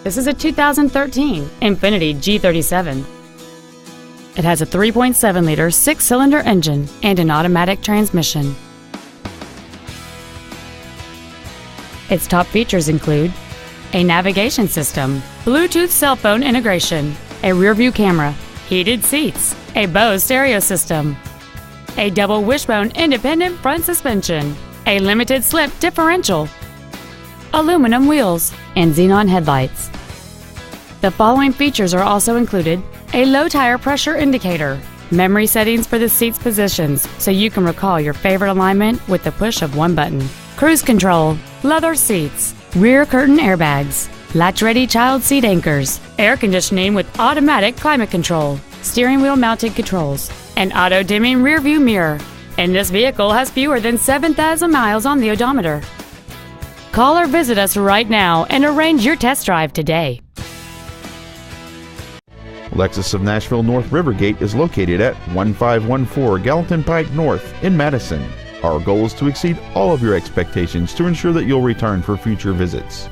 This is a 2013 Infiniti G37. It has a 3.7-liter 6-cylinder engine and an automatic transmission. Its top features include a navigation system, Bluetooth cell phone integration, a rear-view camera, heated seats, a Bose stereo system, a double wishbone independent front suspension, a limited slip differential, aluminum wheels, and xenon headlights. The following features are also included: a low tire pressure indicator, memory settings for the seat's positions so you can recall your favorite alignment with the push of one button, cruise control, leather seats, rear curtain airbags, latch-ready child seat anchors, air conditioning with automatic climate control, steering wheel mounted controls, an auto-dimming rear-view mirror, and this vehicle has fewer than 7,000 miles on the odometer. Call or visit us right now and arrange your test drive today. Lexus of Nashville North Rivergate is located at 1514 Gallatin Pike North in Madison. Our goal is to exceed all of your expectations to ensure that you'll return for future visits.